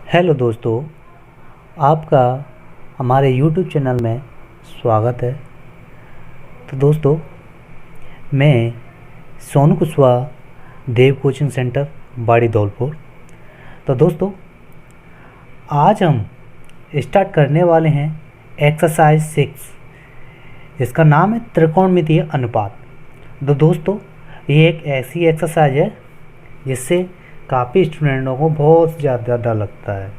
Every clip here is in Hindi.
हेलो दोस्तों, आपका हमारे YouTube चैनल में स्वागत है। तो दोस्तों, मैं सोनू कुशवाहा, देव कोचिंग सेंटर, बाड़ी धौलपुर। तो दोस्तों, आज हम स्टार्ट करने वाले हैं एक्सरसाइज 6, जिसका नाम है त्रिकोणमितीय अनुपात। तो दोस्तों, ये एक ऐसी एक्सरसाइज है जिससे काफ़ी स्टूडेंटों को बहुत ज़्यादा डर लगता है।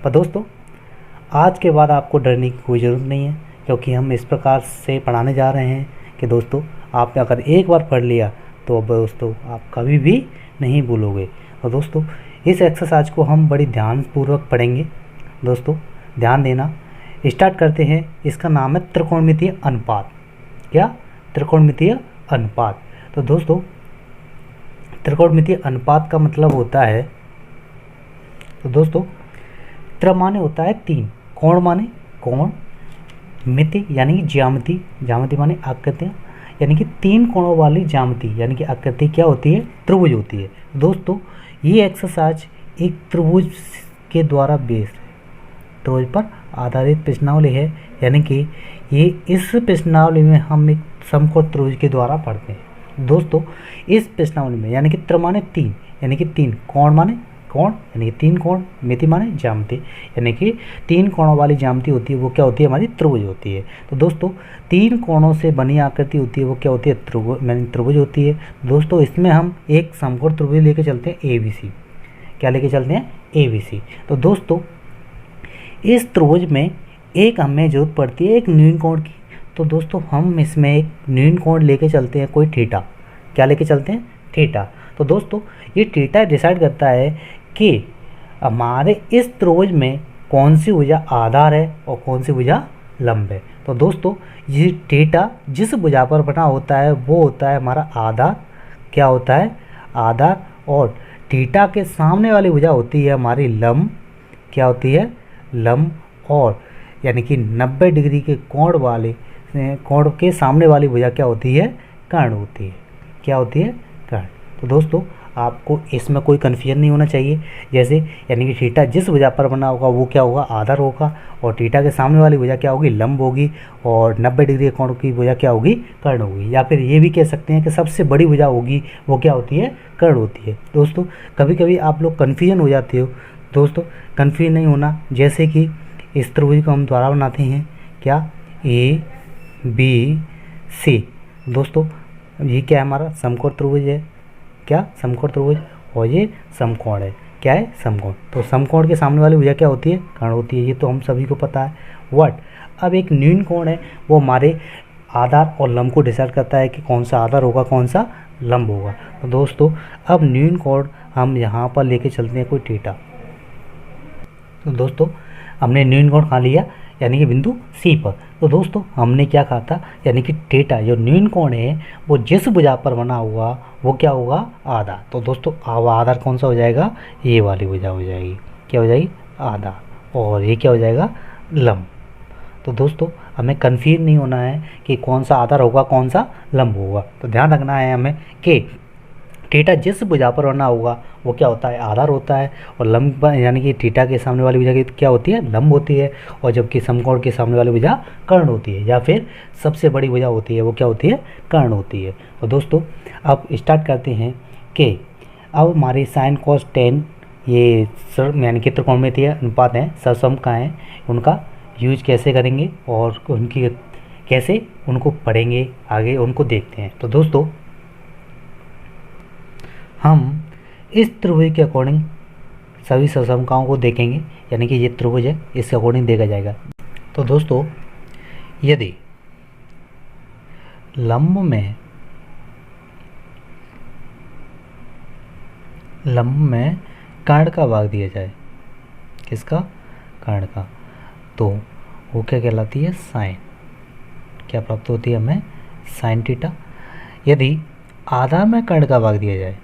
पर दोस्तों, आज के बाद आपको डरने की कोई ज़रूरत नहीं है, क्योंकि हम इस प्रकार से पढ़ाने जा रहे हैं कि दोस्तों, आपने अगर एक बार पढ़ लिया तो अब दोस्तों आप कभी भी नहीं भूलोगे। और दोस्तों, इस एक्सरसाइज को हम बड़ी ध्यानपूर्वक पढ़ेंगे। दोस्तों, ध्यान देना। स्टार्ट करते हैं। इसका नाम है त्रिकोणमितीय अनुपात। क्या? त्रिकोणमितीय अनुपात। तो दोस्तों, त्रिकोणमितीय अनुपात का मतलब होता है, तो दोस्तों, त्रि माने होता है 3, कोण माने कोण, मिति यानी कि ज्यामिति, ज्यामिति माने आकृतियाँ, यानी कि 3 कोणों वाली ज्यामिति यानी कि आकृति क्या होती है? त्रिभुज होती है। दोस्तों, ये एक्सरसाइज एक त्रिभुज के द्वारा बेस्ड है, त्रिभुज पर आधारित प्रश्नावली है। यानी कि ये इस प्रश्नावली में हम एक समकोण त्रिभुज के द्वारा पढ़ते हैं। दोस्तों, इस प्रश्नावली में यानी कि त्रि माने 3 यानी कि 3, कोण माने कोण यानी कि 3 कोण, मिति माने ज्यामिति यानी कि 3 कोणों वाली ज्यामिति होती है, वो क्या होती है? हमारी त्रिभुज होती है। तो दोस्तों, 3 कोणों से बनी आकृति होती है, वो क्या होती है? त्रिभुज होती है। दोस्तों, इसमें हम एक समकोण त्रिभुज लेके चलते हैं, ABC। क्या लेके चलते हैं? ABC। तो दोस्तों, इस त्रिभुज में एक हमें जरूरत पड़ती है एक न्यून कोण की। तो दोस्तों, हम इसमें एक न्यून कोण लेके चलते हैं, कोई थीटा। क्या लेके चलते हैं? थीटा। तो दोस्तों, ये थीटा डिसाइड करता है कि हमारे इस त्रिभुज में कौन सी भुजा आधार है और कौन सी भुजा लंब है। तो दोस्तों, ये थीटा जिस भुजा पर बना होता है वो होता है हमारा आधार। क्या होता है? आधार। और थीटा के सामने वाली भुजा होती है हमारी लंब। क्या होती है? लंब। और यानी कि 90 डिग्री के कोण के सामने वाली भुजा क्या होती है? कर्ण होती है। क्या होती है? कर्ण। तो दोस्तों, आपको इसमें कोई कन्फ्यूजन नहीं होना चाहिए। जैसे यानी कि थीटा जिस भुजा पर बना होगा वो क्या होगा? आधार होगा। और थीटा के सामने वाली भुजा क्या होगी? लंब होगी। और 90 डिग्री कोण की भुजा क्या होगी? कर्ण होगी। या फिर ये भी कह सकते हैं कि सबसे बड़ी भुजा होगी वो क्या होती है? कर्ण होती है। दोस्तों, कभी कभी आप लोग कन्फ्यूजन हो जाते हो। दोस्तों, कन्फ्यूजन नहीं होना। जैसे कि इस त्रिभुज को हम द्वारा बनाते हैं, क्या? ABC। दोस्तों, ये क्या है? हमारा समकोण त्रिभुज है। क्या? समकोण त्रिभुज। और ये समकोण है। क्या है? समकोण। तो समकोण के सामने वाली भुजा क्या होती है? कर्ण होती है। ये तो हम सभी को पता है। वट अब एक न्यून कोण है, वो हमारे आधार और लंब को डिसाइड करता है कि कौन सा आधार होगा, कौन सा लंब होगा। तो दोस्तों, अब न्यून कोण हम यहाँ पर लेके चलते हैं, कोई थीटा। तो दोस्तों, हमने न्यून कोण कहाँ लिया? यानी कि बिंदु C पर। तो दोस्तों, हमने क्या कहा था? यानी कि थीटा जो न्यून कोण है वो जिस भुजा पर बना हुआ वो क्या होगा? आधार। तो दोस्तों, आधार कौन सा हो जाएगा? ये वाली भुजा हो जाएगी। क्या हो जाएगी? आधार। और ये क्या हो जाएगा? लंब। तो दोस्तों, हमें कन्फ्यूज नहीं होना है कि कौन सा आधार होगा, कौन सा लंब होगा। तो ध्यान रखना है हमें कि थीटा जिस भुजा पर बना होगा वो क्या होता है? आधार होता है। और लंब यानी कि थीटा के सामने वाली भुजा की क्या होती है? लंब होती है। और जबकि समकोण के सामने वाली भुजा कर्ण होती है, या फिर सबसे बड़ी भुजा होती है वो क्या होती है? कर्ण होती है। तो दोस्तों, अब स्टार्ट करते हैं कि अब हमारे साइन कॉस टेन ये यानी कि त्रिकोणमितीय अनुपात हैं, सरसम का है, उनका यूज कैसे करेंगे और उनकी कैसे उनको पढ़ेंगे, आगे उनको देखते हैं। तो दोस्तों, हम इस त्रिभुज के अकॉर्डिंग सभी ससमकाओं को देखेंगे। यानी कि ये त्रिभुज है, इसके अकॉर्डिंग देखा जाएगा। तो दोस्तों, यदि लंब में कर्ण का भाग दिया जाए, किसका? कर्ण का, तो वो क्या कहलाती है? साइन। क्या प्राप्त होती है हमें? Sine theta. यदि आधार में कर्ण का भाग दिया जाए,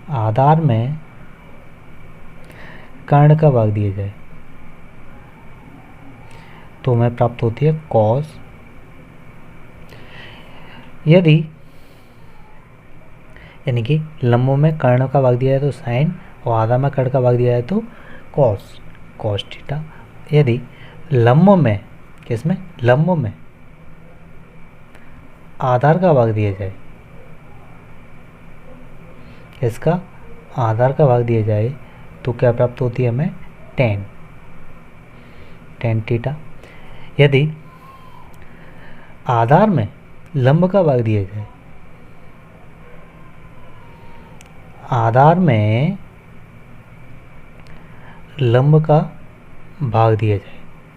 आधार में कर्ण का भाग दिया जाए, तो हमें प्राप्त होती है कॉस। यदि यानी कि लंबों में कर्ण का भाग दिया जाए तो साइन, और आधा में कर्ण का भाग दिया जाए तो कॉस कॉस थीटा। यदि लंब में, किसमें, लंब में आधार का भाग दिया जाए, इसका आधार का भाग दिया जाए तो क्या प्राप्त होती है हमें, टेन थीटा। यदि आधार में लंब का भाग दिया जाए, आधार में लंब का भाग दिया जाए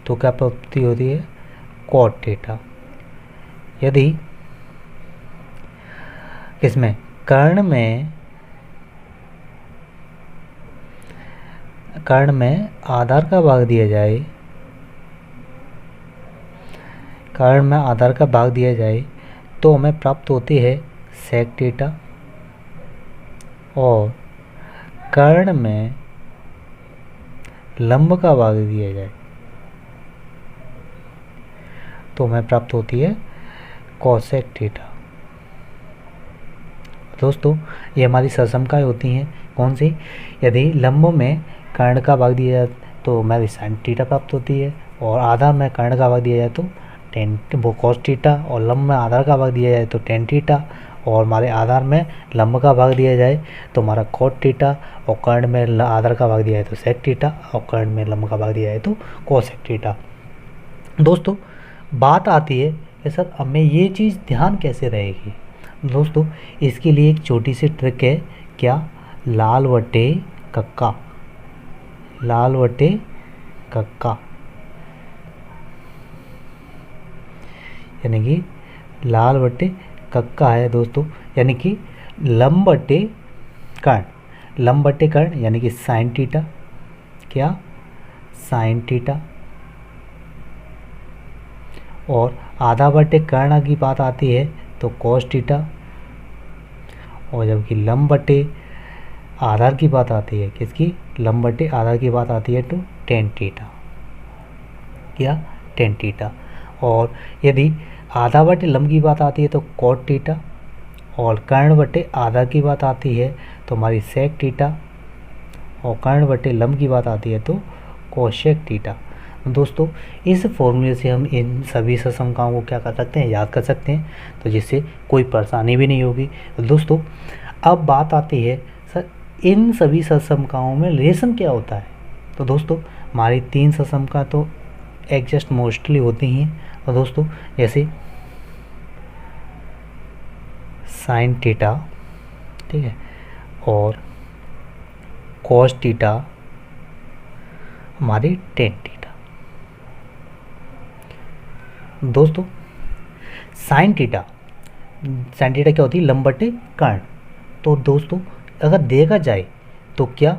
तो क्या प्राप्ति होती है, कॉट थीटा। यदि किसमें, कर्ण में आधार का भाग दिया जाए, कर्ण में आधार का भाग दिया जाए तो हमें प्राप्त होती है सेक थीटा। और कर्ण में लंब का भाग दिया जाए तो हमें प्राप्त होती है कोसेक थीटा। दोस्तों ये हमारी ससमकाएँ होती हैं, कौन सी, यदि लंब में कर्ण का भाग दिया जाए तो हमारी साइन थीटा प्राप्त होती है, और आधार में कर्ण का भाग दिया जाए तो वो कॉस थीटा, और लंब में आधार का भाग दिया जाए तो टेन थीटा, और हमारे आधार में लंब का भाग दिया जाए तो हमारा कॉट थीटा, और कर्ण में आधार का भाग दिया जाए तो सेक थीटा, और कर्ण में लंब का भाग दिया जाए तो कोसेक थीटा। दोस्तों बात आती है कि सर हमें ये चीज़ ध्यान कैसे रहेगी। दोस्तों इसके लिए एक छोटी सी ट्रिक है, क्या, लाल बटे कक्का, लाल बटे कक्का, यानी कि लाल बटे कक्का है दोस्तों, यानी कि लंब बटे कर्ण, लंब बटे कर्ण यानी कि साइन थीटा, क्या, साइन थीटा, और आधा बटे कर्ण की बात आती है तो कॉस थीटा, और जबकि लंब बटे आधार की बात आती है, किसकी, लंब बटे आधार की बात आती है तो टेन थीटा, क्या, टेन थीटा। और यदि आधा बटे लंब की बात आती है तो कॉट थीटा, और कर्ण बटे आधा की बात आती है तो हमारी सेक थीटा, और कर्ण बटे लंब की बात आती है तो कोसेक थीटा। दोस्तों इस फॉर्मूले से हम इन सभी ससमकाओं को क्या कर सकते हैं, याद कर सकते हैं, तो जिससे कोई परेशानी भी नहीं होगी। दोस्तों अब बात आती है सर इन सभी ससमकाओं में रिलेशन क्या होता है। तो दोस्तों हमारी तीन ससमका तो एग्जस्ट मोस्टली होती हैं, और दोस्तों जैसे साइन थीटा, ठीक है, और कॉस थीटा, हमारी टेन थीटा। दोस्तों साइन थीटा, साइन थीटा क्या होती है, लंब बटे कर्ण। तो दोस्तों अगर देखा जाए तो क्या,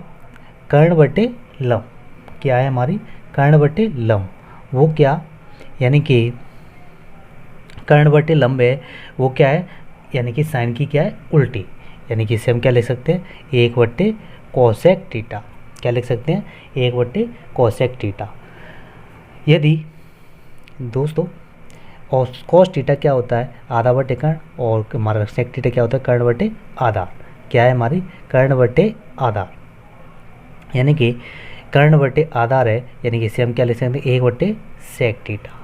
कर्ण बटे लंब, क्या है हमारी, कर्ण बटे लंब, वो क्या, यानी कि कर्ण बटे लंब है वो क्या है, यानी कि साइन की क्या है, उल्टी, यानी कि इसे हम क्या लिख सकते हैं, एक बटे कोसेक थीटा, क्या लिख सकते हैं, एक बटे कोसेक थीटा। यदि दोस्तों और कॉस थीटा क्या होता है, आधा बटे कर्ण, और हमारा सेक थीटा क्या होता है, कर्ण बटे आधार, क्या है हमारी, कर्ण बटे आधार, यानी कि कर्ण बटे आधार है, यानी कि इसे हम क्या लिख सकते हैं, एक बटे सेक थीटा।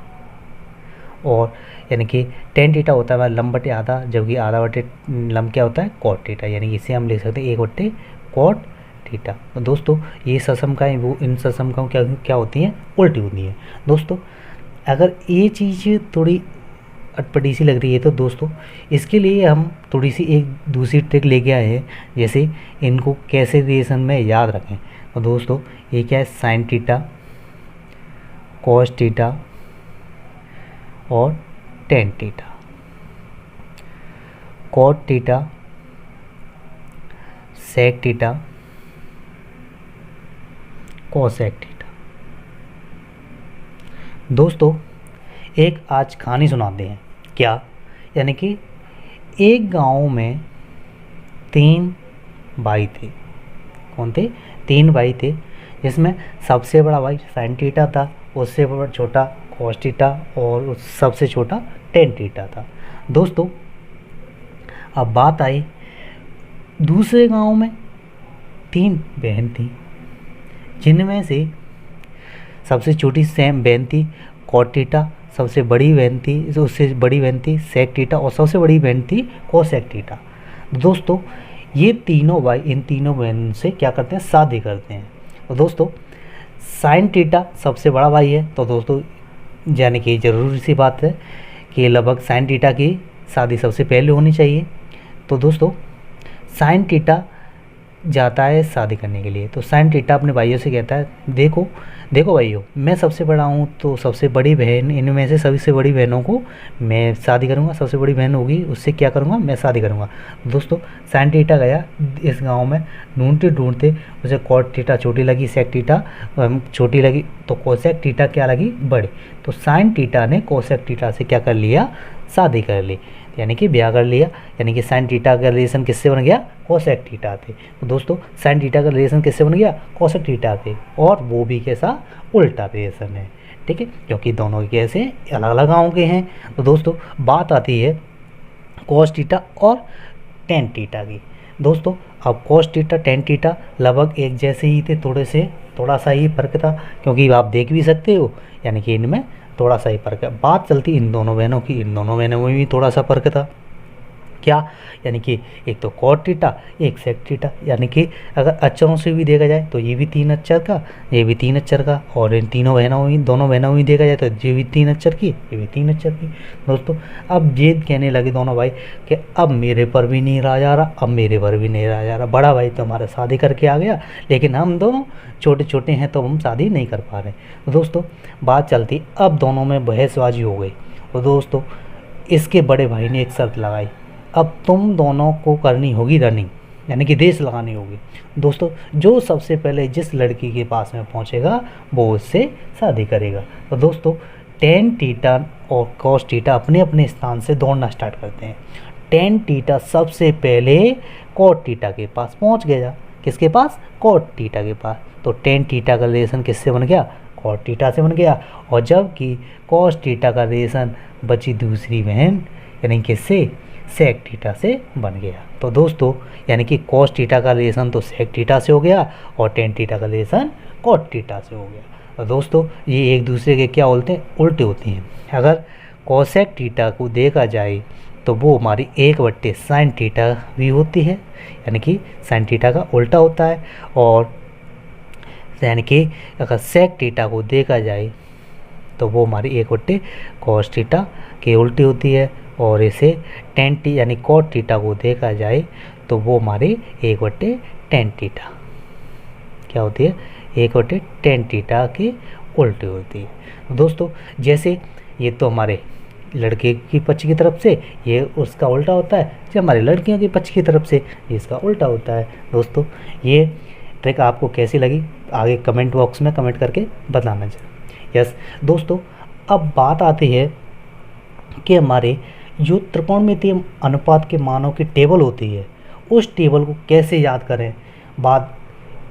और यानी कि टेन थीटा होता है हमारा लंब बटे आधा, जबकि आधा बटे लंब क्या होता है, कॉट थीटा, यानी कि इसे हम लिख सकते हैं एक बटे कॉट थीटा। तो दोस्तों ये ससमकाएँ वो इन ससमकाओं क्या क्या होती हैं, उल्टी होती हैं। दोस्तों अगर ये चीज़ थोड़ी अटपटी सी लग रही है तो दोस्तों इसके लिए हम थोड़ी सी एक दूसरी ट्रिक लेके आए हैं, जैसे इनको कैसे रिलेशन में याद रखें। तो दोस्तों ये क्या है, साइन थीटा, कॉस थीटा और tan theta, cot theta, sec theta, cosec theta. दोस्तों एक आज कहानी सुनाते हैं, क्या, यानी कि एक गांव में तीन भाई थे। कौन थे, तीन भाई थे, जिसमें सबसे बड़ा भाई साइन थीटा था, उससे बड़ा छोटा कॉस थीटा और सबसे छोटा टेन थीटा था। दोस्तों अब बात आई दूसरे गांव में 3 बहन थी, जिनमें से सबसे छोटी सेम बहन थी कॉट थीटा, सबसे बड़ी बहन थी, उससे बड़ी बहन थी सेक थीटा, और सबसे बड़ी बहन थी कोसेक थीटा। दोस्तों ये तीनों भाई इन तीनों बहन से क्या करते हैं, शादी करते हैं। तो दोस्तों साइन थीटा सबसे बड़ा भाई है, तो दोस्तों यानी कि ज़रूरी सी बात है कि लगभग साइन थीटा की शादी सबसे पहले होनी चाहिए। तो दोस्तों साइन थीटा जाता है शादी करने के लिए, तो साइन थीटा अपने भाइयों से कहता है, देखो देखो भाइयों, मैं सबसे बड़ा हूँ, तो सबसे बड़ी बहन इनमें से सबसे बड़ी बहनों को मैं शादी करूँगा, सबसे बड़ी बहन होगी उससे क्या करूँगा, मैं शादी करूँगा। दोस्तों साइन थीटा गया इस गांव में, ढूंढते ढूंढते उसे कॉट थीटा छोटी लगी, सेक थीटा छोटी लगी, तो कोसेक थीटा क्या लगी, बड़ी। तो साइन थीटा ने कोसेक थीटा से क्या कर लिया, शादी कर ली, यानी कि ब्याह कर लिया। यानी कि साइन थीटा का रिलेशन किससे बन गया, कोसेक थीटा थे। तो दोस्तों साइन थीटा का रिलेशन किससे बन गया, कोसेक थीटा थे, और वो भी कैसा, उल्टा रिलेशन है, ठीक है, क्योंकि दोनों के कैसे अलग अलग गाँव के हैं। तो दोस्तों बात आती है कोस थीटा और टेन थीटा की। दोस्तों अब कोस थीटा टेन थीटा लगभग एक जैसे ही थे, थोड़ा सा ही फर्क था, क्योंकि आप देख भी सकते हो, यानी कि इनमें थोड़ा सा ही फर्क है। बात चलती इन दोनों बहनों की, इन दोनों बहनों में भी थोड़ा सा फर्क था। क्या, यानी कि एक तो कॉट थीटा, एक सेक थीटा, यानी कि अगर अक्षरों से भी देखा जाए तो ये भी 3 अक्षर का, ये भी 3 अक्षर का, और इन तीनों बहनों में, दोनों बहनों में देखा जाए तो ये भी 3 अक्षर की, ये भी 3 अक्षर की। दोस्तों अब ये कहने लगे दोनों भाई कि अब मेरे पर भी नहीं रहा जा रहा, अब मेरे पर भी नहीं रहा जा रहा, बड़ा भाई तो हमारा शादी करके आ गया, लेकिन हम दोनों छोटे छोटे हैं तो हम शादी नहीं कर पा रहे। तो दोस्तों बात चलती, अब दोनों में बहसबाजी हो गई। तो दोस्तों इसके बड़े भाई ने एक शर्त लगाई, अब तुम दोनों को करनी होगी रनिंग, यानी कि रेस लगानी होगी। दोस्तों जो सबसे पहले जिस लड़की के पास में पहुंचेगा वो उससे शादी करेगा। तो दोस्तों टेन थीटा और कॉस थीटा अपने अपने स्थान से दौड़ना स्टार्ट करते हैं। टेन थीटा सबसे पहले कॉट थीटा के पास पहुंच गया। किसके पास, कॉट थीटा के पास। तो टेन थीटा का रिलेशन किससे बन गया, कॉट थीटा से बन गया, और जबकि कॉस थीटा का रिलेशन बची दूसरी बहन यानी किससे, सेक थीटा से बन गया। तो दोस्तों यानी कि कॉस थीटा का रिलेशन तो सेक थीटा से हो गया और टेन थीटा का रिलेशन कॉट थीटा से हो गया। तो दोस्तों ये एक दूसरे के क्या बोलते हैं, उल्टे होते हैं। अगर कोसेक थीटा को देखा जाए तो वो हमारी 1/sin थीटा भी होती है, यानी कि साइन थीटा का उल्टा होता है। और यानी कि अगर सेक थीटा को देखा जाए तो वो हमारी 1/cos थीटा के उल्टी होती है, और इसे टेन टी यानी कॉट थीटा को देखा जाए तो वो हमारी 1/tan थीटा क्या होती है, 1/tan थीटा की उल्टी होती है। दोस्तों जैसे ये तो हमारे लड़के की पक्ष की तरफ से ये उसका उल्टा होता है, जो हमारे लड़कियों की पक्ष की तरफ से ये इसका उल्टा होता है। दोस्तों ये ट्रिक आपको कैसी लगी आगे कमेंट बॉक्स में कमेंट करके बताना चाहिए। यस दोस्तों अब बात आती है कि हमारे जो त्रिकोणमितीय अनुपात के मानों की टेबल होती है उस टेबल को कैसे याद करें। बात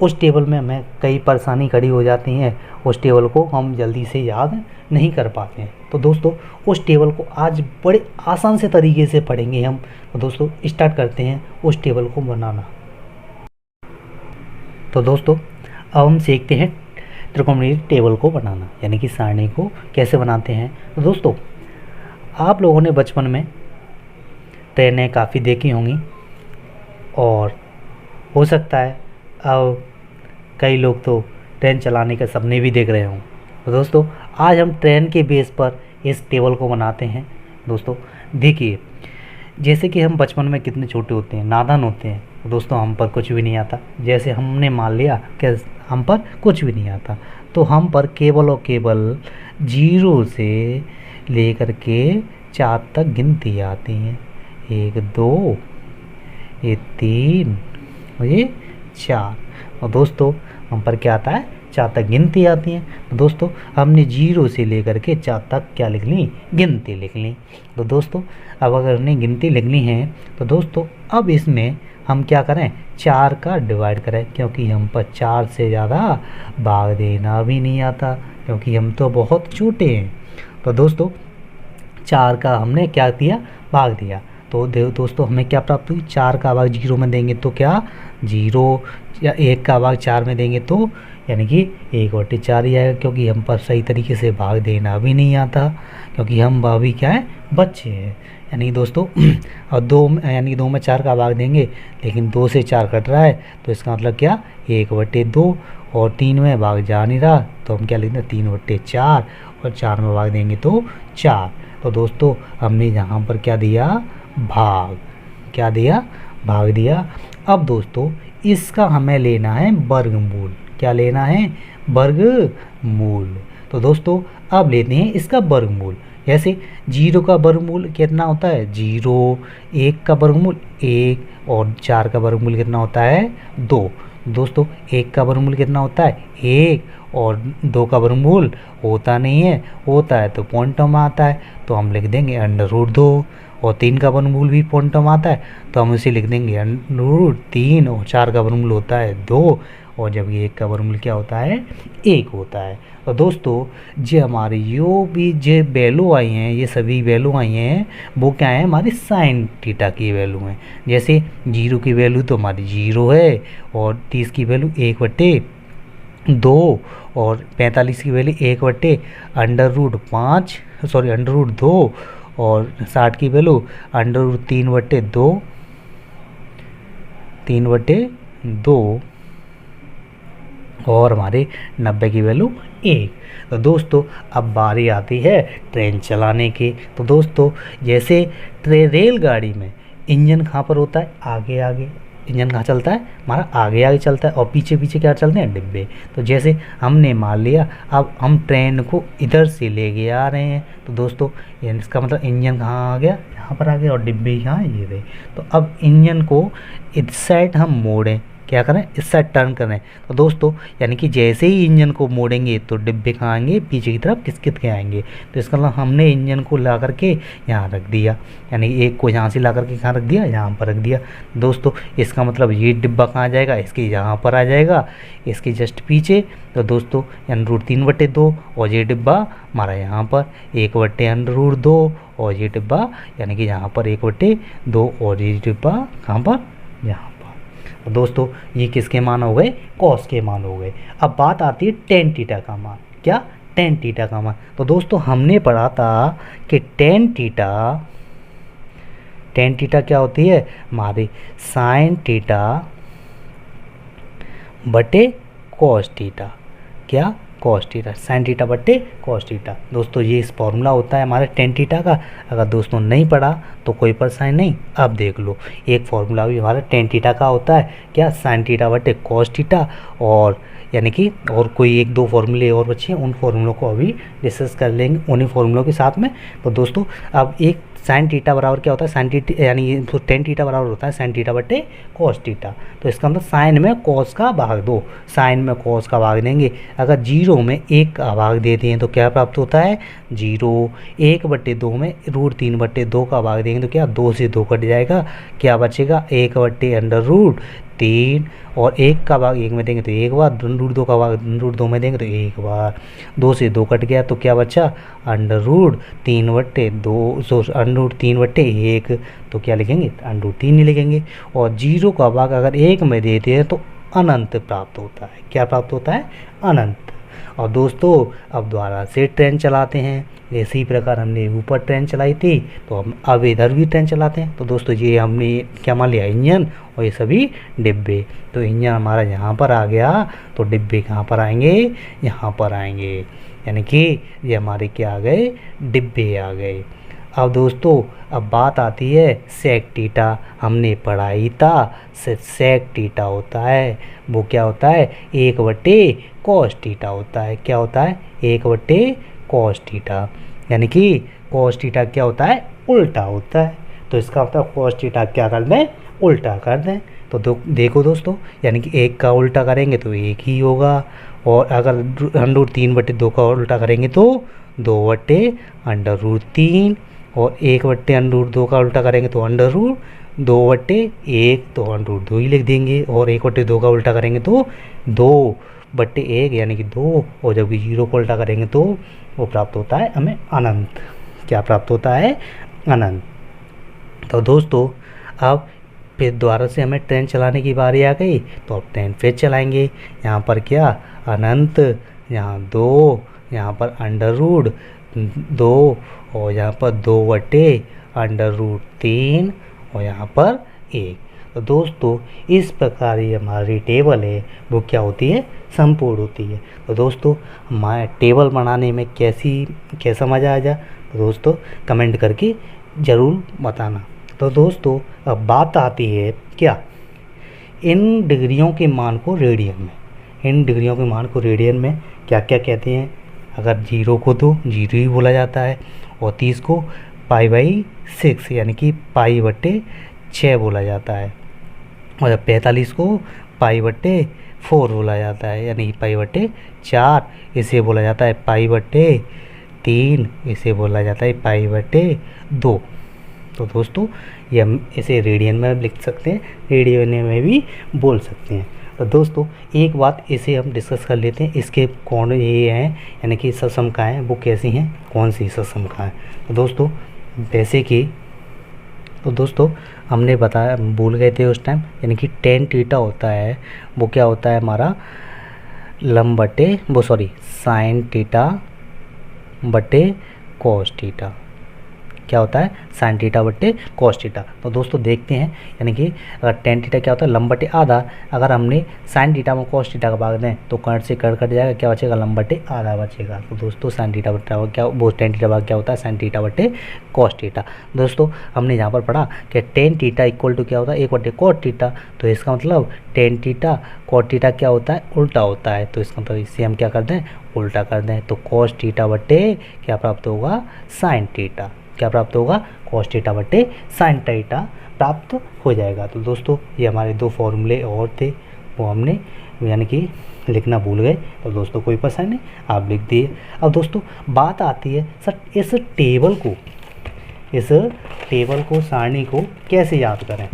उस टेबल में हमें कई परेशानी खड़ी हो जाती हैं, उस टेबल को हम जल्दी से याद नहीं कर पाते हैं। तो दोस्तों उस टेबल को आज बड़े आसान से तरीके से पढ़ेंगे हम। तो दोस्तों स्टार्ट करते हैं उस टेबल को बनाना। तो दोस्तों अब हम सीखते हैं त्रिकोणमितीय टेबल को बनाना, यानी कि सारणी को कैसे बनाते हैं। तो दोस्तों आप लोगों ने बचपन में ट्रेनें काफ़ी देखी होंगी, और हो सकता है अब कई लोग तो ट्रेन चलाने के सपने भी देख रहे हों। तो दोस्तों आज हम ट्रेन के बेस पर इस टेबल को बनाते हैं। दोस्तों देखिए जैसे कि हम बचपन में कितने छोटे होते हैं, नादान होते हैं। तो दोस्तों हम पर कुछ भी नहीं आता, जैसे हमने मान लिया कि हम पर कुछ भी नहीं आता, तो हम पर केवल और केवल 0 से लेकर के 4 तक गिनती आती हैं। 1 2 ये 3 और ये 4। और दोस्तों हम पर क्या आता है, 4 तक गिनती आती हैं। तो दोस्तों हमने 0 से लेकर के 4 तक क्या लिख ली, गिनती लिख ली। तो दोस्तों अब अगर हमने गिनती लिखनी है तो दोस्तों अब इसमें हम क्या करें, 4 का डिवाइड करें, क्योंकि हम पर 4 से ज़्यादा भाग देना भी नहीं आता, क्योंकि हम तो बहुत छोटे हैं। तो दोस्तों 4 का हमने क्या दिया, भाग दिया। तो दोस्तों हमें क्या प्राप्त हुई, 4 का भाग 0 में देंगे तो क्या 0, या 1 का भाग 4 में देंगे तो यानी कि 1/4 ही आएगा, क्योंकि हम पर सही तरीके से भाग देना भी नहीं आता, क्योंकि हम अभी क्या है, बच्चे हैं। यानी कि दोस्तों और 2 यानी कि 2 में 4 का भाग देंगे, लेकिन 2 से 4 कट रहा है, तो इसका मतलब क्या 1/2, और 3 में भाग जा नहीं रहा, तो हम क्या लिखते हैं 3/4, और 4 में भाग देंगे तो 4। तो दोस्तों हमने यहाँ पर क्या दिया, भाग, क्या दिया, भाग दिया। अब दोस्तों इसका हमें लेना है वर्गमूल, क्या लेना है, वर्गमूल। तो दोस्तों अब लेते हैं इसका वर्गमूल। जैसे 0 का वर्गमूल कितना होता है 0, 1 का वर्गमूल 1, और 4 का वर्गमूल कितना होता है 2। दोस्तों 1 का वर्गमूल कितना होता है 1, और 2 का वर्गमूल होता नहीं है, होता है तो पॉइंटों में आता है, तो हम लिख देंगे √2। और 3 का वर्गमूल भी पॉइंटों में आता है, तो हम इसे लिख देंगे √3। और 4 का वर्गमूल होता है 2, और जबकि 1 का वर्गमूल क्या होता है 1 होता है। तो दोस्तों ये हमारी जो वैल्यू आई हैं, ये सभी वैल्यू आई हैं, वो क्या है, हमारी साइन थीटा की वैल्यू हैं। जैसे 0 की वैल्यू तो हमारी 0 है, और 30 की वैल्यू 1/2, और 45 की वैल्यू 1/√5 सॉरी √2, और 60 की वैल्यू √3/2, 3/2, और हमारे 90 की वैल्यू 1। तो दोस्तों अब बारी आती है ट्रेन चलाने की। तो दोस्तों जैसे रेलगाड़ी में इंजन कहाँ पर होता है, आगे आगे, इंजन कहाँ चलता है, हमारा आगे आगे चलता है, और पीछे पीछे क्या चलते हैं, डिब्बे। तो जैसे हमने मान लिया अब हम ट्रेन को इधर से लेके आ रहे हैं, तो दोस्तों इसका मतलब इंजन कहाँ आ गया, यहाँ पर आ गया, और डिब्बे यहाँ ये रहे। तो अब इंजन को इस साइड हम मोड़ें, क्या करें, इस साइड टर्न करें। तो दोस्तों यानी कि जैसे ही इंजन को मोड़ेंगे तो डिब्बे कहाँ आएंगे, पीछे की तरफ किसकित के आएंगे। तो इसका मतलब हमने इंजन को ला करके यहाँ रख दिया, यानी एक को यहाँ से ला करके कहाँ रख दिया, यहाँ पर रख दिया। दोस्तों इसका मतलब ये डिब्बा कहाँ जाएगा, इसके यहाँ पर आ जाएगा, इसके जस्ट पीछे। तो दोस्तों √3/2, और ये डिब्बा हमारा यहाँ पर 1/√2, और ये डिब्बा यानी कि यहाँ पर 1/2, और ये डिब्बा कहाँ पर, यहाँ। तो दोस्तों ये किसके मान हो गए, कॉस के मान हो गए। अब बात आती है टेन थीटा का मान, क्या, टेन थीटा का मान। तो दोस्तों हमने पढ़ा था कि टेन थीटा क्या होती है, हमारी साइन थीटा बटे कॉस थीटा, क्या, कॉस थीटा, साइन थीटा बटे कॉस थीटा। दोस्तों ये इस फॉर्मूला होता है हमारे टेन थीटा का। अगर दोस्तों नहीं पढ़ा तो कोई परेशानी नहीं, अब देख लो, एक फॉर्मूला भी हमारा टेन थीटा का होता है, क्या, साइन थीटा बटे कॉस थीटा। और यानी कि और कोई 1-2 फॉर्मूले और बचे हैं, उन फॉर्मूलों को अभी डिस्कस कर लेंगे उन्हीं फॉर्मूलों के साथ में। तो दोस्तों अब एक साइन थीटा बराबर क्या होता है, साइन थीटा यानी तो टेन थीटा बराबर होता है साइन थीटा बटे कॉस थीटा। तो इसका मतलब साइन में कॉस का भाग दो, साइन में कॉस का भाग देंगे। अगर 0 में 1 का भाग देते हैं तो क्या प्राप्त होता है 0। 1/2 में √3/2 का भाग देंगे तो क्या 2 से 2 कट जाएगा, क्या बचेगा 1/√3। और 1 का भाग 1 में देंगे तो 1 बार, √2 का भाग √2 में देंगे तो 1 बार, 2 से 2 कट गया तो क्या बचा √3/1। तो क्या लिखेंगे √3 ही लिखेंगे। और 0 का भाग अगर 1 में देते हैं तो अनंत प्राप्त होता है, क्या प्राप्त होता है, अनंत। और दोस्तों अब दोबारा से ट्रेन चलाते हैं, इसी प्रकार हमने ऊपर ट्रेन चलाई थी तो हम अब इधर भी ट्रेन चलाते हैं। तो दोस्तों ये हमने क्या मान लिया, इंजन, और ये सभी डिब्बे। तो इंजन हमारा यहाँ पर आ गया, तो डिब्बे कहाँ पर आएंगे, यहाँ पर आएंगे, यानी कि ये हमारे क्या आ गए, डिब्बे आ गए। अब दोस्तों अब बात आती है सेक थीटा, हमने पढ़ाई था सेक थीटा होता है, वो क्या होता है 1/cos थीटा होता है, क्या होता है 1/cos थीटा, यानी कि cos थीटा क्या होता है, उल्टा होता है। तो इसका मतलब cos थीटा क्या कर दें, उल्टा कर दें। तो देखो दोस्तों, यानी कि 1 का उल्टा करेंगे तो 1 ही होगा, और अगर √3/2 का उल्टा करेंगे तो 2/√3, और 1/√2 का उल्टा करेंगे तो √2/1, तो √2 ही लिख देंगे। और 1/2 का उल्टा करेंगे तो 2/1 यानी कि 2, और जब 0 को उल्टा करेंगे तो वो प्राप्त होता है हमें अनंत, क्या प्राप्त होता है, अनंत। तो दोस्तों अब फिर दोबारा से हमें ट्रेन चलाने की बारी आ गई, तो अब ट्रेन फिर चलाएंगे। यहाँ पर क्या, अनंत, यहाँ 2, यहाँ पर अंडर रूट 2, और यहाँ पर 2/√3, और यहाँ पर 1। तो दोस्तों इस प्रकार ये हमारी टेबल है वो क्या होती है, संपूर्ण होती है। तो दोस्तों हमारे टेबल बनाने में कैसा मज़ा आ जाए, तो दोस्तों कमेंट करके ज़रूर बताना। तो दोस्तों अब बात आती है क्या, इन डिग्रियों के मान को रेडियन में। इन डिग्रियों के मान को रेडियन में क्या क्या कहते हैं। अगर 0 को तो 0 ही बोला जाता है, और 30 को π/6 यानी कि π/6 बोला जाता है, और 45 को π/4 बोला जाता है यानी π/4। इसे बोला जाता है π/3, इसे बोला जाता है π/2। तो दोस्तों ये हम इसे रेडियन में लिख सकते हैं, रेडियन में भी बोल सकते हैं। तो दोस्तों एक बात इसे हम डिस्कस कर लेते हैं, इसके कौन ये हैं यानी कि ससमकाएँ वो कैसी हैं, कौन सी ससमकाएँ। तो दोस्तों जैसे कि हमने बताया, भूल गए थे उस टाइम, यानी कि tan थीटा होता है वो क्या होता है हमारा sin थीटा बटे cos थीटा। क्या होता है, sin थीटा बटे cos थीटा। तो दोस्तों देखते हैं, यानी कि अगर tan थीटा क्या होता है लंब/आधा, अगर हमने sin थीटा में cos थीटा का भाग दें तो कट से कट जाएगा, क्या बचेगा, लंब/आधा बचेगा। तो दोस्तों sin थीटा बटे क्या, वो tan थीटा भाग क्या होता है, sin थीटा बटे cos थीटा। दोस्तों हमने यहाँ पर पढ़ा कि tan थीटा इक्वल टू क्या होता है, 1/cos थीटा। तो इसका मतलब tan थीटा cos थीटा क्या होता है, उल्टा होता है। तो इसका मतलब इसे हम क्या कर दें, उल्टा कर दें। तो cos थीटा बटे क्या प्राप्त होगा, sin थीटा। क्या प्राप्त होगा, cos थीटा बटे sin थीटा प्राप्त हो जाएगा। तो दोस्तों ये हमारे 2 फॉर्मूले और थे, वो हमने यानी कि लिखना भूल गए। तो दोस्तों कोई परेशानी नहीं, आप लिख दिए। अब दोस्तों बात आती है सर इस टेबल को सारणी को कैसे याद करें,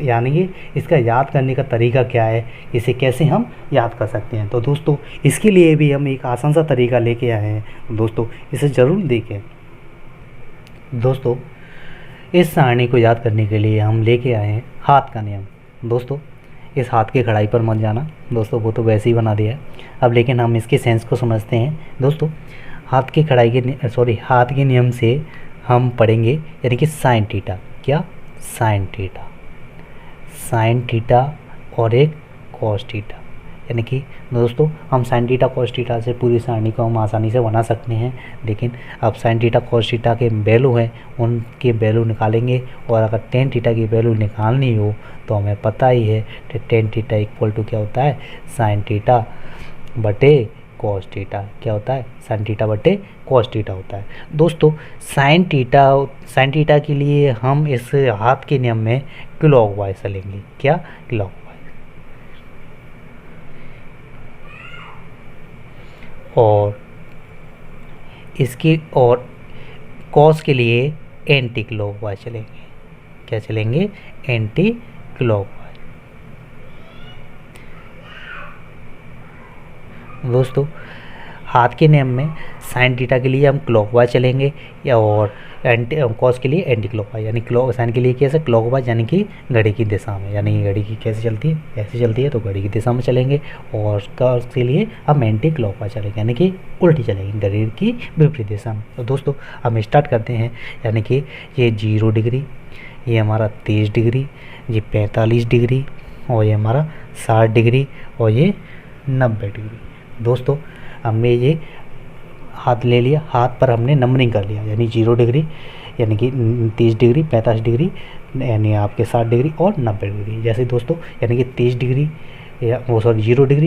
यानी कि इसका याद करने का तरीका क्या है, इसे कैसे हम याद कर सकते हैं। तो दोस्तों इसके लिए भी हम एक आसान सा तरीका लेके आए हैं, दोस्तों इसे ज़रूर देखें। दोस्तों इस सारणी को याद करने के लिए हम लेके आए हैं हाथ का नियम। दोस्तों इस हाथ की कढ़ाई पर मत जाना दोस्तों, वो तो वैसे ही बना दिया है अब, लेकिन हम इसके सेंस को समझते हैं। दोस्तों हाथ के नियम से हम पढ़ेंगे यानी कि साइन थीटा। क्या, साइन थीटा और एक कॉस थीटा, यानी कि दोस्तों हम साइन थीटा कॉस थीटा से पूरी सारणी को हम आसानी से बना सकते हैं। लेकिन अब साइन थीटा कॉस थीटा के वैल्यू हैं, उनके वैल्यू निकालेंगे, और अगर टेन थीटा की वैल्यू निकालनी हो तो हमें पता ही है कि टेन थीटा इक्वल टू क्या होता है, साइन थीटा बटे कॉस थीटा। क्या होता है, साइन थीटा बटे कॉस थीटा होता है। दोस्तों साइन थीटा के लिए हम इस हाथ के नियम में क्लॉकवाइज चलेंगे। क्या, क्लॉकवाइज। और कॉस के लिए एंटी क्लॉकवाइज चलेंगे। क्या चलेंगे, एंटी क्लॉकवाइज। दोस्तों हाथ के नियम में साइन थीटा के लिए हम क्लॉकवाइज चलेंगे, या और कॉस के लिए एंटी क्लॉकवाइज, यानी साइन के लिए कैसे, क्लॉकवाइज यानी कि घड़ी की दिशा में, यानी घड़ी की कैसे चलती है, ऐसे चलती है तो घड़ी की दिशा में चलेंगे। और कॉस के लिए हम एंटी क्लॉकवाइज चलेंगे, यानी कि उल्टी चलेंगे, घड़ी की विपरीत दिशा में। तो दोस्तों हम स्टार्ट करते हैं, यानी कि ये 0 डिग्री, ये हमारा 30 डिग्री, ये 45 डिग्री, और ये हमारा 60 डिग्री, और ये 90 डिग्री। दोस्तों हमने ये हाथ ले लिया, हाथ पर हमने नंबरिंग कर लिया, यानी 0 डिग्री, यानी कि 30 डिग्री, 45 डिग्री, यानी आपके 60 डिग्री और 90 डिग्री। जैसे दोस्तों यानी कि 0 डिग्री,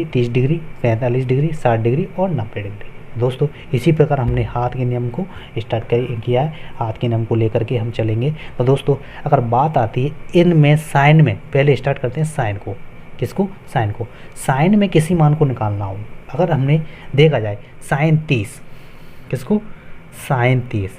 30 डिग्री, 45 डिग्री, 60 डिग्री और 90 डिग्री। दोस्तों इसी प्रकार हमने हाथ के नियम को स्टार्ट किया है, हाथ के नियम को लेकर के हम चलेंगे। तो दोस्तों अगर बात आती है इनमें साइन में, पहले स्टार्ट करते हैं साइन को। किसको, साइन को। साइन में किसी मान को निकालना हो, अगर हमने देखा जाए साइन 30, किसको, साइन 30,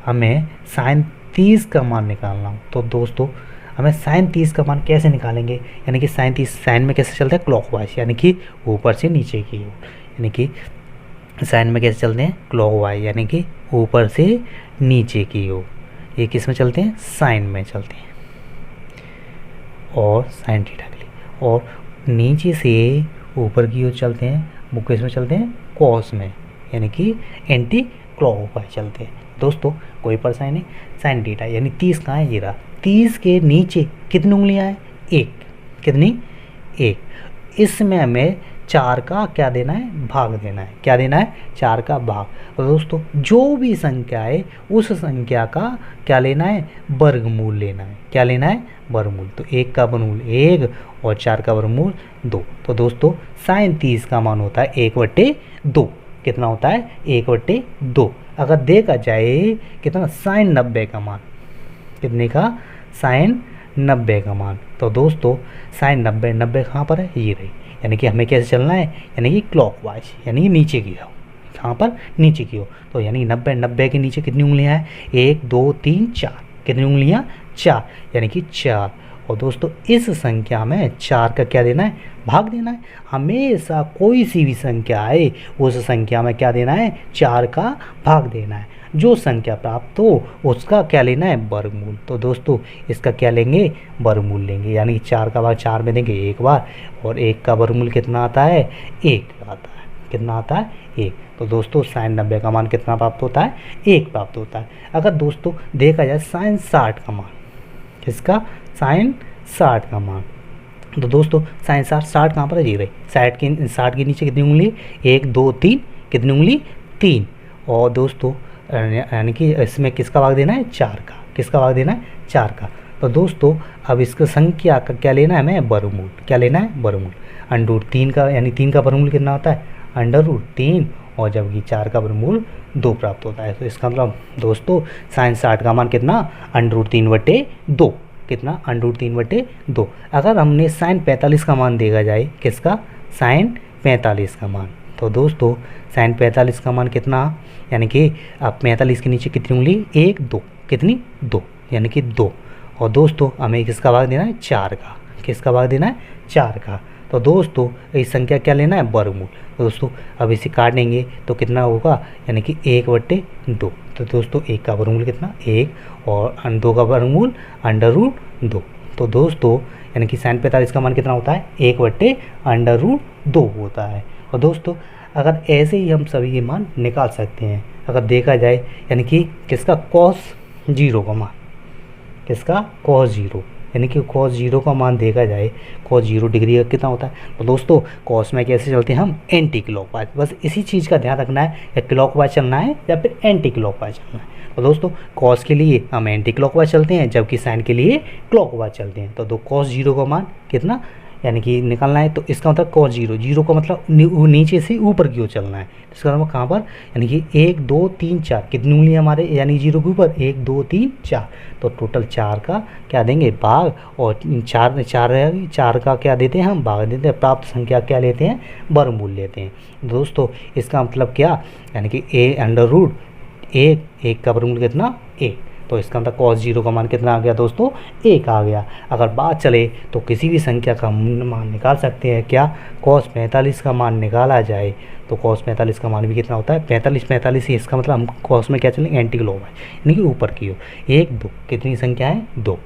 हमें साइन 30 का मान निकालना हो, तो दोस्तों हमें साइन 30 का मान कैसे निकालेंगे, यानी कि साइन 30 साइन में कैसे चलता है, क्लॉकवाइज, यानी कि ऊपर से नीचे की ओर, यानी कि साइन में कैसे चलते हैं, क्लॉकवाइज, यानी कि ऊपर से नीचे की ओर, ये किस में चलते हैं, साइन में चलते हैं, और साइन थीटा के लिए। और नीचे से ऊपर की ओर चलते हैं, वो किस में चलते हैं, कॉस में, यानी कि एंटी क्लॉकवाइज चलते हैं। दोस्तों कोई परेशानी नहीं, साइन थीटा यानी 30 कहाँ है, ये रहा। 30 के नीचे कितनी उंगलियां हैं, एक, कितनी, एक। इसमें हमें 4 का क्या देना है, भाग देना है। क्या देना है, 4 का भाग। और दोस्तों जो भी संख्या है उस संख्या का क्या लेना है, वर्गमूल लेना है। क्या लेना है, वर्गमूल। तो 1 का वर्गमूल 1 और 4 का वर्गमूल 2। तो दोस्तों साइन 30 का मान होता है 1/2। कितना होता है, 1/2। अगर देखा जाए कितना, साइन 90 का मान, कितने का, साइन 90 का मान। तो दोस्तों साइन 90 कहाँ पर है, ये रही। यानी कि हमें कैसे चलना है, यानी कि क्लॉकवाइज, यानी कि नीचे की ओर। कहाँ पर, नीचे की ओर। तो यानी 90 के नीचे कितनी उंगलियां हैं, 1 2 3 4। कितनी उंगलियां, 4, यानी कि 4। और दोस्तों इस संख्या में 4 का क्या देना है, भाग देना है। हमेशा कोई सी भी संख्या आए उस संख्या में क्या देना है, 4 का भाग देना है। जो संख्या प्राप्त हो उसका क्या लेना है, वर्गमूल। तो दोस्तों इसका क्या लेंगे, वर्गमूल लेंगे। यानी 4 का भाग 4 में देंगे एक बार, और 1 का वर्गमूल कितना आता है, 1 आता है। कितना आता है, 1। तो दोस्तों साइन 90 का मान कितना प्राप्त होता है, 1 प्राप्त होता है। अगर दोस्तों देखा जाए साइन 60 का मान, किसका, साइन 60 का मान। तो दोस्तों साइन 60 कहाँ पर है, जी रही। 60 के नीचे कितनी उंगली, 1 2 3। कितनी उंगली, 3। और दोस्तों यानी कि इसमें किसका भाग देना है, 4 का। किसका भाग देना है, 4 का। तो दोस्तों अब इसका संख्या का क्या लेना है हमें, वर्गमूल। क्या लेना है, वर्गमूल। √3 का, यानी 3 का वर्गमूल कितना होता है, √3। और जबकि 4 का वर्गमूल 2 प्राप्त होता है। तो इसका मतलब दोस्तों साइन 60 का मान कितना, √3/2। कितना, √3/2। अगर हमने साइन 45 का मान देखा जाए, किसका, साइन 45 का मान। तो दोस्तों साइन 45 का मान कितना, यानी कि अब 45 के नीचे कितनी उंगली, 1 2। कितनी, 2, यानी कि 2। और दोस्तों हमें किसका भाग देना है, 4 का। किसका भाग देना है, 4 का। तो दोस्तों इस संख्या क्या लेना है, वर्गमूल। तो दोस्तों अब इसे काटेंगे तो कितना होगा, यानी कि 1/2। तो दोस्तों 1 का वर्गमूल कितना, 1, और 2 का वर्गमूल √2। तो दोस्तों यानी कि साइन 45 का मान कितना होता है, 1/√2 होता है। और दोस्तों अगर ऐसे ही हम सभी के मान निकाल सकते हैं। अगर देखा जाए यानी कि किसका, कॉस 0 का मान, किसका, कॉस 0, यानी कि कॉस 0 का मान देखा जाए, कॉस 0 डिग्री का कितना होता है। तो दोस्तों कॉस में कैसे चलते हैं हम, एंटी क्लॉकवाइज। बस इसी चीज़ का ध्यान रखना है, या क्लॉकवाइज चलना है या फिर एंटी क्लॉकवाइज चलना है। तो दोस्तों कॉस के लिए हम एंटी क्लॉकवाइज चलते हैं, जबकि साइन के लिए क्लॉकवाइज चलते हैं। तो कॉस 0 का मान कितना, यानी कि निकालना है। तो इसका मतलब कॉस 0 का मतलब नीचे से ऊपर की ओर चलना है। इसका मतलब कहाँ पर, यानी कि 1 2 3 4। कितनी उंगली हमारे, यानी 0 के ऊपर 1 2 3 4। तो टोटल 4 का क्या देंगे, भाग। और 4 का क्या देते हैं हम, भाग देते हैं। प्राप्त संख्या क्या लेते हैं, वर्गमूल लेते हैं। दोस्तों इसका मतलब क्या, यानी कि √1 का वर्गमूल कितना, 1। तो इसका मतलब कॉस 0 का मान कितना आ गया दोस्तों, 1 आ गया। अगर बात चले तो किसी भी संख्या का मान निकाल सकते हैं। क्या, कॉस 45 का मान निकाला जाए तो कॉस 45 का मान भी कितना होता है, 45 ही। इसका मतलब हम कॉस में क्या चलेंगे, एंटी क्लॉकवाइज, यानी कि ऊपर की ओर। 1 2 कितनी संख्या है, 2।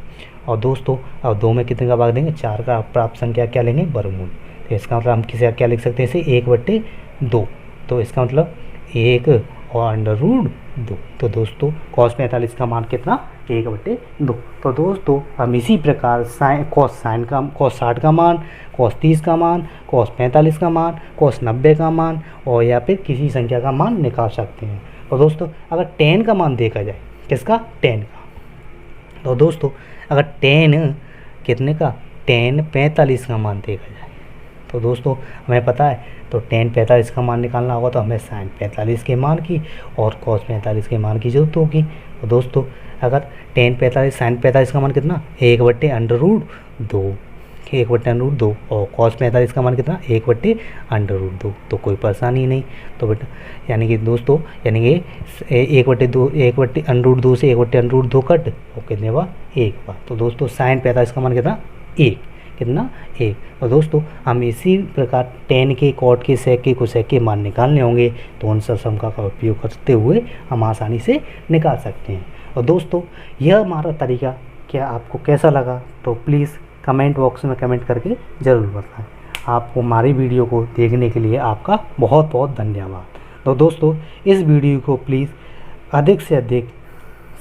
और दोस्तों अब 2 में कितने का भाग देंगे, 4 का। प्राप्त संख्या क्या लेंगे, वर्गमूल। तो इसका मतलब हम किसी क्या लिख सकते हैं, इसे 1/2। तो इसका मतलब 1 और √2। तो दोस्तों कॉस 45 का मान कितना, 1/2। तो दोस्तों हम इसी प्रकार कॉस 60 का मान, कॉस 30 का मान, कॉस 45 का मान, कॉस 90 का मान, और या फिर किसी संख्या का मान निकाल सकते हैं। और दोस्तों अगर tan का मान देखा जाए, किसका, tan का। तो दोस्तों अगर tan कितने का, tan 45 का मान देखा जाए, तो दोस्तों हमें पता है तो tan 45 का मान निकालना होगा तो हमें साइन 45 के मान की और कॉस 45 के मान की जरूरत होगी। तो दोस्तों अगर tan 45 साइन 45 का मान कितना, 1/√2, 1/√2, और कॉस 45 का मान कितना, 1/√2। तो कोई परेशानी नहीं। तो बेटा यानी कि दोस्तों यानी कि 1/2 से 1/√2 कट, और कितने बार, 1 बार। तो दोस्तों साइन 45 का मान कितना, 1। कितना, 1। और दोस्तों हम इसी प्रकार tan के, कॉट के, सेक के, कोसेक के मान निकालने होंगे तो उन सब संख्या का उपयोग करते हुए हम आसानी से निकाल सकते हैं। और दोस्तों, यह हमारा तरीका क्या आपको कैसा लगा तो प्लीज़ कमेंट बॉक्स में कमेंट करके ज़रूर बताएं। आपको हमारी वीडियो को देखने के लिए आपका बहुत बहुत धन्यवाद। तो दोस्तों, इस वीडियो को प्लीज़ अधिक से अधिक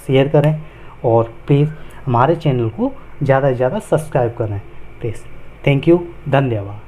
शेयर करें और प्लीज़ हमारे चैनल को ज़्यादा से ज़्यादा सब्सक्राइब करें प्लीज़। थैंक यू, धन्यवाद।